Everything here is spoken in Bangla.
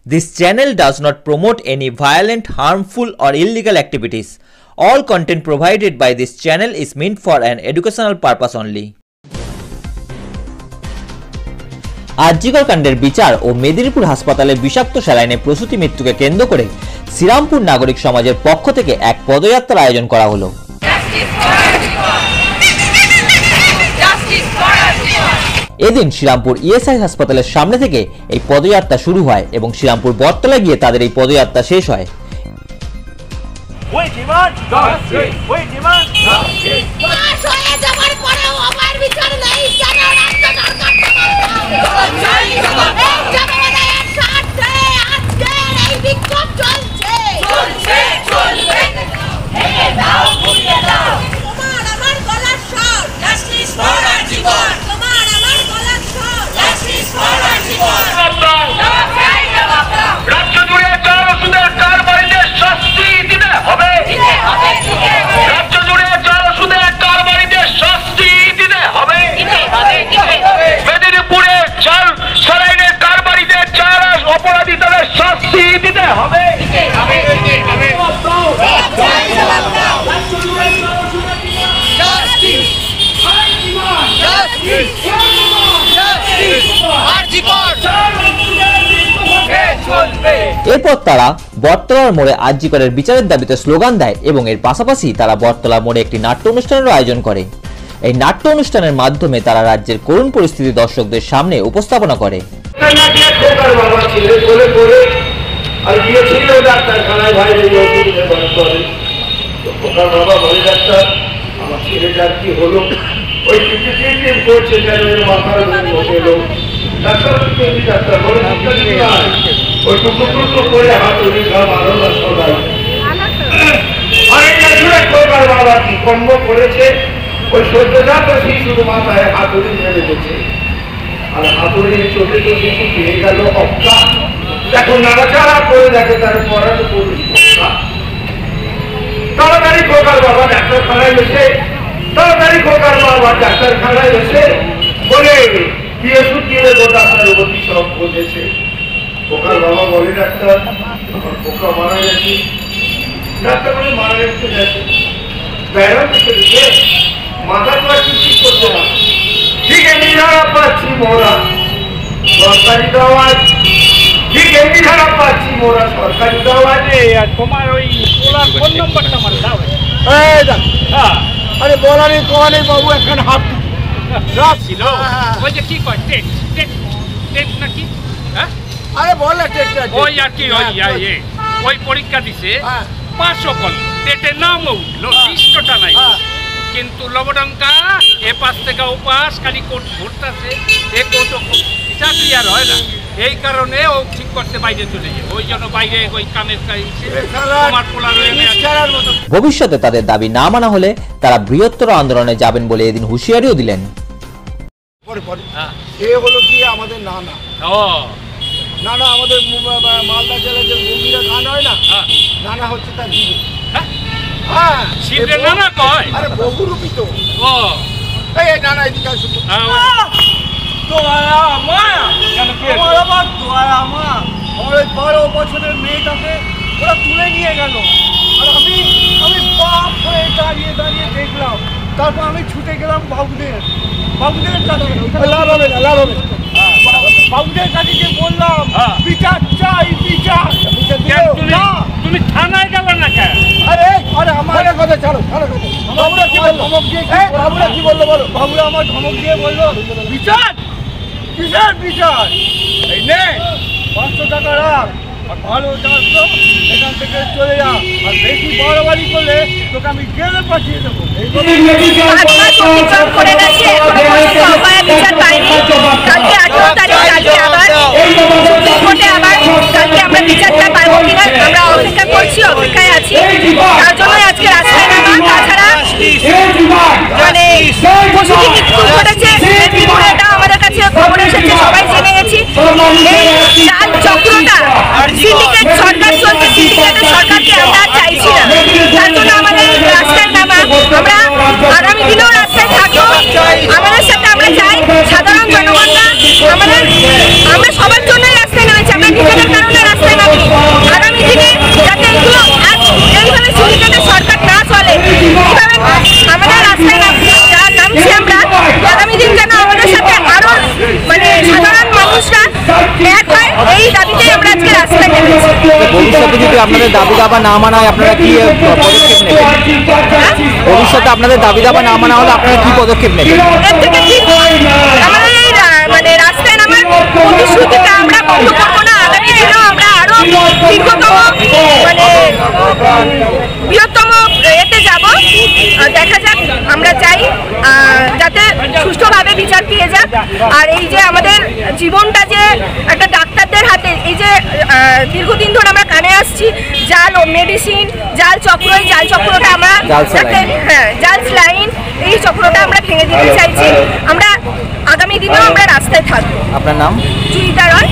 This channel does not promote any violent, harmful or illegal activities. All content provided by this channel is meant for an educational purpose only. RG Kar কাণ্ডের বিচার ও মেদিনীপুর হাসপাতালে বিষাক্ত স্যালাইনে প্রসূতি মৃত্যুকে কেন্দ্র করে শ্রীরামপুর নাগরিক সমাজের পক্ষ থেকে এক পদযাত্রার আয়োজন করা হলো। এদিন শ্রীরামপুর ইএসআই হাসপাতালের সামনে থেকে এই পদযাত্রা শুরু হয় এবং শ্রীরামপুর বটতলা গিয়ে তাদের এই পদযাত্রা শেষ হয়। এরপর তারা বটতলার মোড়ে আরজিকরের বিচারের দাবিতে স্লোগান দেয় এবং এর পাশাপাশি তারা বটতলা মোড়ে একটি নাট্য অনুষ্ঠানেরও আয়োজন করে। এই নাট্য অনুষ্ঠানের মাধ্যমে তারা রাজ্যের করুণ পরিস্থিতি দর্শকদের সামনে উপস্থাপনা করে। তাড়াতাড়ি খোকার বাবা ডাক্তারখানায় এসে তাড়াতাড়ি খোকার বাবা ডাক্তারখানায় এসে বলে কি ওষুধ দিয়ে দেবো, ডাক্তার অতি সব বলেছে। খোকার বাবা বলে ডাক্তার আমার খোকা মারা গেছে। ডাক্তার বলে মারা গেছে ব্যায়াম দিচ্ছে মাথা তো আর ঠিক করছে না, ঠিক নিরাপদ পাচ্ছি মোরা সরকারি দাওয়াত, ঠিক এমনি খারাপ পাচ্ছি মোরা সরকারি দাওয়াতে। আর তোমার ওই ওলার ফোন নম্বরটা আমার দাও। আরে বলারে কোয়ালে বাবু এখন হাত রাখছিল ওই যে কি কয় টেট টেট টেট নাকি? হ্যাঁ আরে বললে টেটটা ওই আর কি ওই পরীক্ষা দিছে 500 কল টেটের নামও উঠলো, লিস্টটা নাই কিন্তু লবডঙ্কা এ পাশ থেকে ও পাশ খালি কোর্ট ঘুরতেছে, এ কোর্ট চাকরি আর হয় না। এই কারণে ও ঠিক করতে বাইরে চলে যায়, ওই জন্য বাইরে ওই কামের ভবিষ্যতে তাদের দাবি না মানা হলে তারা বৃহত্তর আন্দোলনে যাবেন বলে এদিন হুঁশিয়ারিও দিলেন। আমাদের নানা নানা আমাদের মালদা জেলার যে গম্ভীরা গান হয় না, নানা হচ্ছে তার দিদি। নানা কয় আরে বহুরূপী তো এই নানা এদিকে আসুন। আমার 12 বছরের মেয়েটাকে ওরা তুলে নিয়ে গেল আর আমি বাপ হয়ে দাঁড়িয়ে দাঁড়িয়ে দেখলাম। তারপর আমি ছুটে গেলাম বাবুদের কাছে গিয়ে বললাম বিচার চাই বিচার। তুমি থানায় গেলে না কেন? আরে আরে আমার কথা ছাড়ো বাবুরা কি বললো? বাবুরা কি বললো বলো? বাবুরা আমার ধমক দিয়ে বললো বিচার কিসের বিচার, এই নে 500 টাকা রাখ আর ভালো চাষতো এখান থেকে চলে যা, আর বেশি বাড়াবাড়ি করলে তোকে আমি জেলে পাঠিয়ে দেবো। অপেক্ষায় আছি, তার জন্য আজকে রাস্তায় নামা। তাছাড়া মানে প্রসূতি মৃত্যু ঘটেছে এটা আমাদের কাছে খবর এসেছে, সবাই জেনে গেছি। এই চাল চক্রটা সিন্ডিকেট সরকার চলছে, সিন্ডিকেটের সরকারকে আমরা চাইছি না, তার জন্য আমাদের রাস্তায় নামা। আমরা আগামী দিনেও রাস্তায় থাকবো, আমাদের সাথে আমরা চাই সাধারণ জনগণরা আমরা সবার জন্যই রাস্তায় নেমেছি। আমরা ভবিষ্যতে যদি আপনাদের দাবি দাবা না মানা হয় আপনারা কি পদক্ষেপ নেবেন? ভবিষ্যতে আপনাদের দাবি দাবা না মানা হলে আপনারা কি পদক্ষেপ নেবেন? এর থেকে ঠিক আমাদের এই মানে রাস্তায় নামার প্রতিশ্রুতিটা আমরা বন্ধ করবো না। আগামী দিনেও আমরা আরো দীর্ঘতম মানে বৃহত্তম এতে যাব। দেখা যাক, আমরা চাই যাতে সুষ্ঠুভাবে বিচার পেয়ে যাক। আর এই যে আমাদের জীবনটা যে একটা ডাক্তারদের হাতে, এই যে দীর্ঘদিন ধরে আমরা কানে আসছি জাল ও মেডিসিন, জাল চক্র, এই জাল চক্রটা আমরা জাল লাইন, এই চক্রটা আমরা ভেঙে দিতে চাইছি। আমরা আগামী দিনেও আমরা রাস্তায় থাকবো। আপনার নাম? জুইতা রয়।